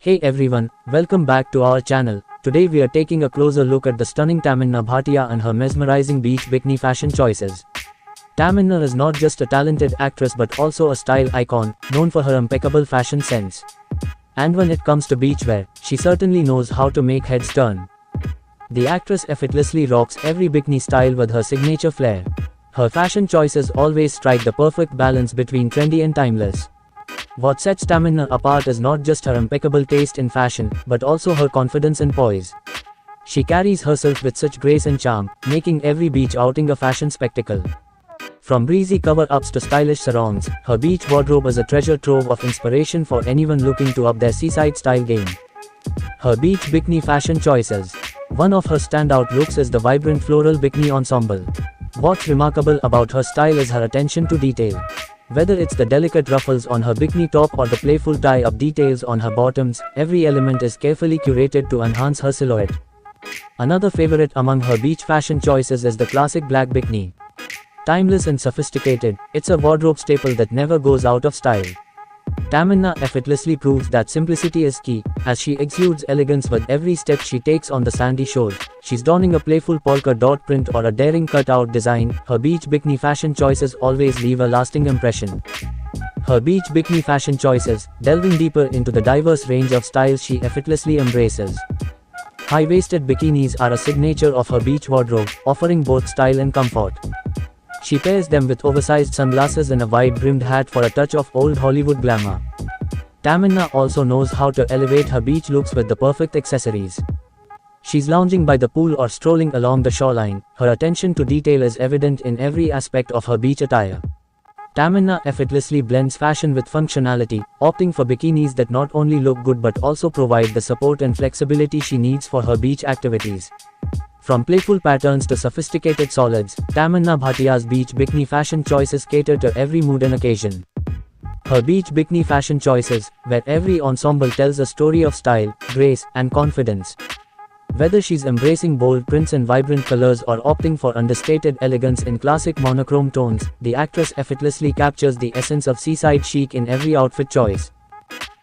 Hey everyone, welcome back to our channel. Today we are taking a closer look at the stunning Tamannaah Bhatia and her mesmerizing beach bikini fashion choices. Tamannaah is not just a talented actress but also a style icon, known for her impeccable fashion sense. And when it comes to beachwear, she certainly knows how to make heads turn. The actress effortlessly rocks every bikini style with her signature flair. Her fashion choices always strike the perfect balance between trendy and timeless. What sets Tamannaah apart is not just her impeccable taste in fashion, but also her confidence and poise. She carries herself with such grace and charm, making every beach outing a fashion spectacle. From breezy cover-ups to stylish sarongs, her beach wardrobe is a treasure trove of inspiration for anyone looking to up their seaside style game. Her beach bikini fashion choices. One of her standout looks is the vibrant floral bikini ensemble. What's remarkable about her style is her attention to detail. Whether it's the delicate ruffles on her bikini top or the playful tie-up details on her bottoms, every element is carefully curated to enhance her silhouette. Another favorite among her beach fashion choices is the classic black bikini. Timeless and sophisticated, it's a wardrobe staple that never goes out of style. Tamannaah effortlessly proves that simplicity is key, as she exudes elegance with every step she takes on the sandy shore. She's donning a playful polka dot print or a daring cutout design. Her beach bikini fashion choices always leave a lasting impression. Her beach bikini fashion choices, delving deeper into the diverse range of styles she effortlessly embraces. High-waisted bikinis are a signature of her beach wardrobe, offering both style and comfort. She pairs them with oversized sunglasses and a wide-brimmed hat for a touch of old Hollywood glamour. Tamannaah also knows how to elevate her beach looks with the perfect accessories. She's lounging by the pool or strolling along the shoreline. Her attention to detail is evident in every aspect of her beach attire. Tamannaah effortlessly blends fashion with functionality, opting for bikinis that not only look good but also provide the support and flexibility she needs for her beach activities. From playful patterns to sophisticated solids, Tamannaah Bhatia's beach bikini fashion choices cater to every mood and occasion. Her beach bikini fashion choices, where every ensemble tells a story of style, grace, and confidence. Whether she's embracing bold prints and vibrant colors or opting for understated elegance in classic monochrome tones, the actress effortlessly captures the essence of seaside chic in every outfit choice.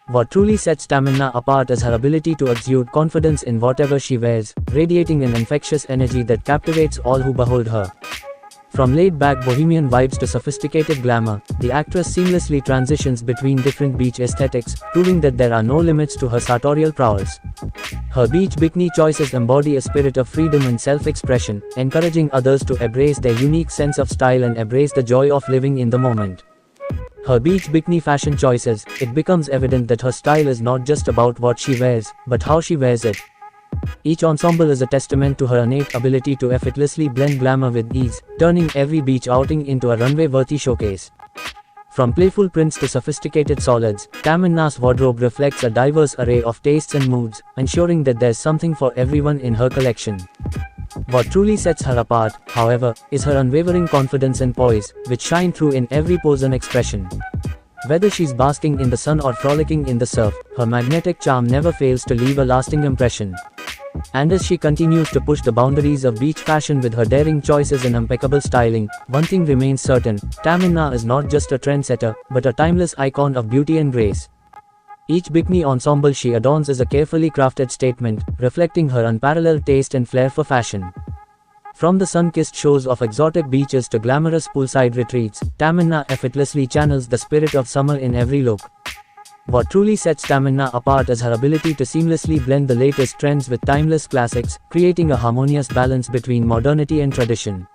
What truly sets Tamannaah apart is her ability to exude confidence in whatever she wears, radiating an infectious energy that captivates all who behold her. From laid-back bohemian vibes to sophisticated glamour, the actress seamlessly transitions between different beach aesthetics, proving that there are no limits to her sartorial prowess. Her beach bikini choices embody a spirit of freedom and self-expression, encouraging others to embrace their unique sense of style and embrace the joy of living in the moment. Her beach bikini fashion choices, it becomes evident that her style is not just about what she wears, but how she wears it. Each ensemble is a testament to her innate ability to effortlessly blend glamour with ease, turning every beach outing into a runway-worthy showcase. From playful prints to sophisticated solids, Tamannaah's wardrobe reflects a diverse array of tastes and moods, ensuring that there's something for everyone in her collection. What truly sets her apart, however, is her unwavering confidence and poise, which shine through in every pose and expression. Whether she's basking in the sun or frolicking in the surf, her magnetic charm never fails to leave a lasting impression. And as she continues to push the boundaries of beach fashion with her daring choices and impeccable styling, one thing remains certain: Tamannaah is not just a trendsetter, but a timeless icon of beauty and grace. Each bikini ensemble she adorns is a carefully crafted statement, reflecting her unparalleled taste and flair for fashion. From the sun-kissed shores of exotic beaches to glamorous poolside retreats, Tamannaah effortlessly channels the spirit of summer in every look. What truly sets Tamannaah apart is her ability to seamlessly blend the latest trends with timeless classics, creating a harmonious balance between modernity and tradition.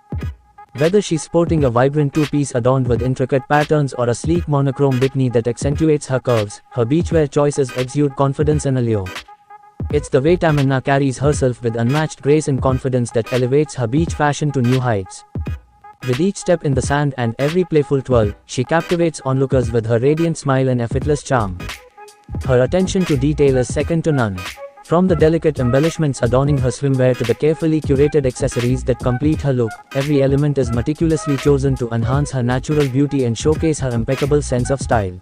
Whether she's sporting a vibrant two-piece adorned with intricate patterns or a sleek monochrome bikini that accentuates her curves, her beachwear choices exude confidence and allure. It's the way Tamannaah carries herself with unmatched grace and confidence that elevates her beach fashion to new heights. With each step in the sand and every playful twirl, she captivates onlookers with her radiant smile and effortless charm. Her attention to detail is second to none. From the delicate embellishments adorning her swimwear to the carefully curated accessories that complete her look, every element is meticulously chosen to enhance her natural beauty and showcase her impeccable sense of style.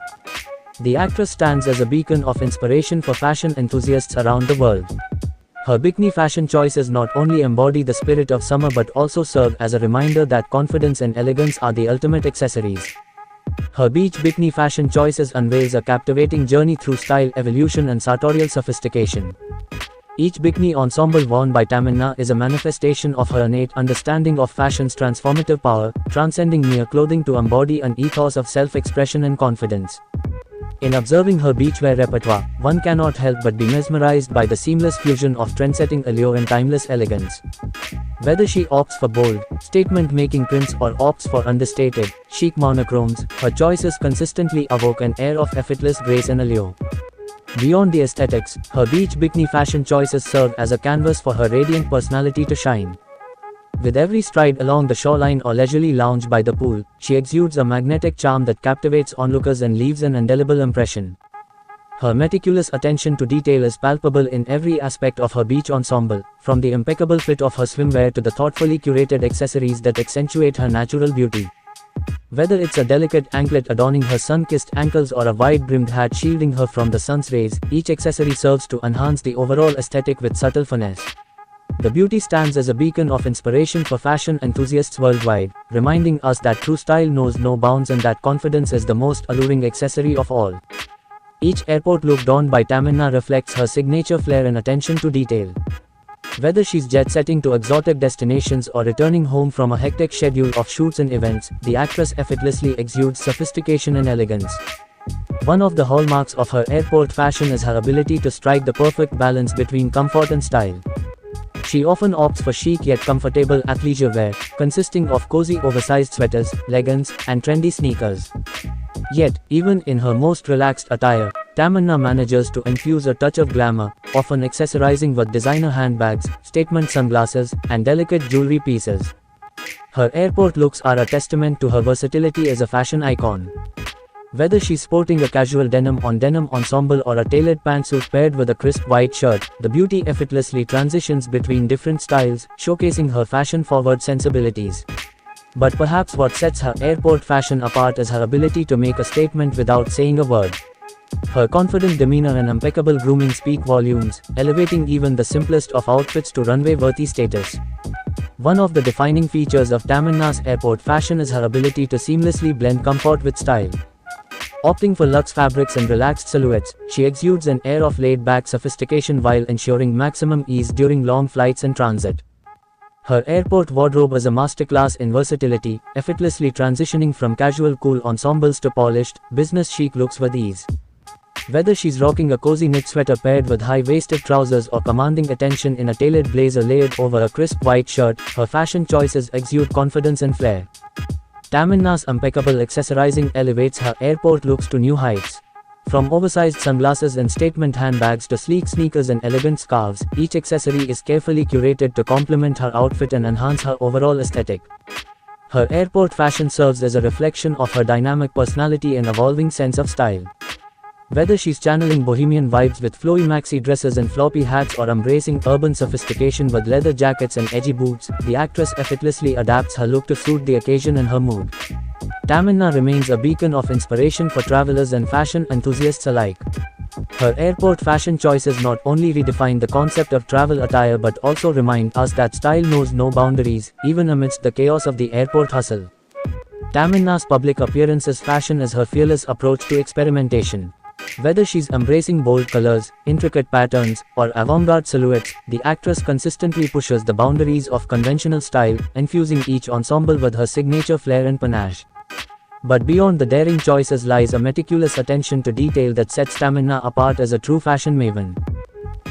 The actress stands as a beacon of inspiration for fashion enthusiasts around the world. Her bikini fashion choices not only embody the spirit of summer but also serve as a reminder that confidence and elegance are the ultimate accessories. Her beach bikini fashion choices unveils a captivating journey through style, evolution and sartorial sophistication. Each bikini ensemble worn by Tamannaah is a manifestation of her innate understanding of fashion's transformative power, transcending mere clothing to embody an ethos of self-expression and confidence. In observing her beachwear repertoire, one cannot help but be mesmerized by the seamless fusion of trendsetting allure and timeless elegance. Whether she opts for bold, statement-making prints or opts for understated, chic monochromes, her choices consistently evoke an air of effortless grace and allure. Beyond the aesthetics, her beach bikini fashion choices serve as a canvas for her radiant personality to shine. With every stride along the shoreline or leisurely lounge by the pool, she exudes a magnetic charm that captivates onlookers and leaves an indelible impression. Her meticulous attention to detail is palpable in every aspect of her beach ensemble, from the impeccable fit of her swimwear to the thoughtfully curated accessories that accentuate her natural beauty. Whether it's a delicate anklet adorning her sun-kissed ankles or a wide-brimmed hat shielding her from the sun's rays, each accessory serves to enhance the overall aesthetic with subtle finesse. The beauty stands as a beacon of inspiration for fashion enthusiasts worldwide, reminding us that true style knows no bounds and that confidence is the most alluring accessory of all. Each airport look donned by Tamannaah reflects her signature flair and attention to detail. Whether she's jet-setting to exotic destinations or returning home from a hectic schedule of shoots and events, the actress effortlessly exudes sophistication and elegance. One of the hallmarks of her airport fashion is her ability to strike the perfect balance between comfort and style. She often opts for chic yet comfortable athleisure wear, consisting of cozy oversized sweaters, leggings, and trendy sneakers. Yet, even in her most relaxed attire, Tamannaah manages to infuse a touch of glamour, often accessorizing with designer handbags, statement sunglasses, and delicate jewelry pieces. Her airport looks are a testament to her versatility as a fashion icon. Whether she's sporting a casual denim-on-denim ensemble or a tailored pantsuit paired with a crisp white shirt, the beauty effortlessly transitions between different styles, showcasing her fashion-forward sensibilities. But perhaps what sets her airport fashion apart is her ability to make a statement without saying a word. Her confident demeanor and impeccable grooming speak volumes, elevating even the simplest of outfits to runway-worthy status. One of the defining features of Tamannaah's airport fashion is her ability to seamlessly blend comfort with style. Opting for luxe fabrics and relaxed silhouettes, she exudes an air of laid-back sophistication while ensuring maximum ease during long flights and transit. Her airport wardrobe is a masterclass in versatility, effortlessly transitioning from casual cool ensembles to polished, business-chic looks with ease. Whether she's rocking a cozy knit sweater paired with high-waisted trousers or commanding attention in a tailored blazer layered over a crisp white shirt, her fashion choices exude confidence and flair. Tamannaah's impeccable accessorizing elevates her airport looks to new heights. From oversized sunglasses and statement handbags to sleek sneakers and elegant scarves, each accessory is carefully curated to complement her outfit and enhance her overall aesthetic. Her airport fashion serves as a reflection of her dynamic personality and evolving sense of style. Whether she's channeling bohemian vibes with flowy maxi dresses and floppy hats or embracing urban sophistication with leather jackets and edgy boots, the actress effortlessly adapts her look to suit the occasion and her mood. Tamannaah remains a beacon of inspiration for travelers and fashion enthusiasts alike. Her airport fashion choices not only redefine the concept of travel attire but also remind us that style knows no boundaries, even amidst the chaos of the airport hustle. Tamannaah's public appearances fashion is her fearless approach to experimentation. Whether she's embracing bold colors, intricate patterns, or avant-garde silhouettes, the actress consistently pushes the boundaries of conventional style, infusing each ensemble with her signature flair and panache. But beyond the daring choices lies a meticulous attention to detail that sets Tamannaah apart as a true fashion maven.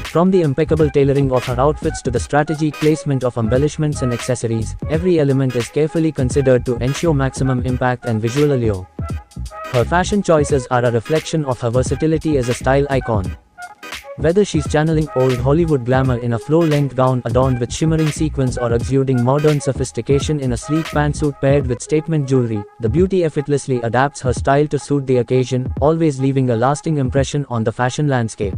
From the impeccable tailoring of her outfits to the strategic placement of embellishments and accessories, every element is carefully considered to ensure maximum impact and visual allure. Her fashion choices are a reflection of her versatility as a style icon. Whether she's channeling old Hollywood glamour in a floor-length gown adorned with shimmering sequins or exuding modern sophistication in a sleek pantsuit paired with statement jewelry, the beauty effortlessly adapts her style to suit the occasion, always leaving a lasting impression on the fashion landscape.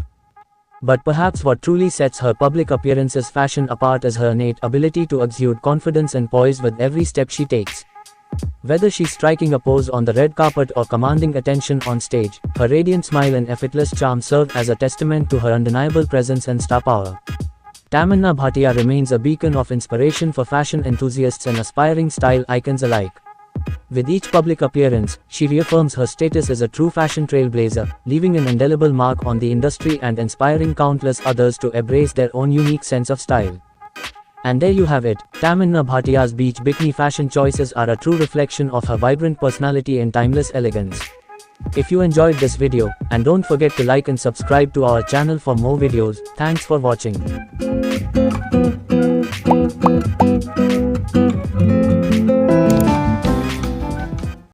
But perhaps what truly sets her public appearances fashion apart is her innate ability to exude confidence and poise with every step she takes. Whether she's striking a pose on the red carpet or commanding attention on stage, her radiant smile and effortless charm serve as a testament to her undeniable presence and star power. Tamannaah Bhatia remains a beacon of inspiration for fashion enthusiasts and aspiring style icons alike. With each public appearance, she reaffirms her status as a true fashion trailblazer, leaving an indelible mark on the industry and inspiring countless others to embrace their own unique sense of style. And there you have it, Tamannaah Bhatia's beach bikini fashion choices are a true reflection of her vibrant personality and timeless elegance. If you enjoyed this video, and don't forget to like and subscribe to our channel for more videos. Thanks for watching.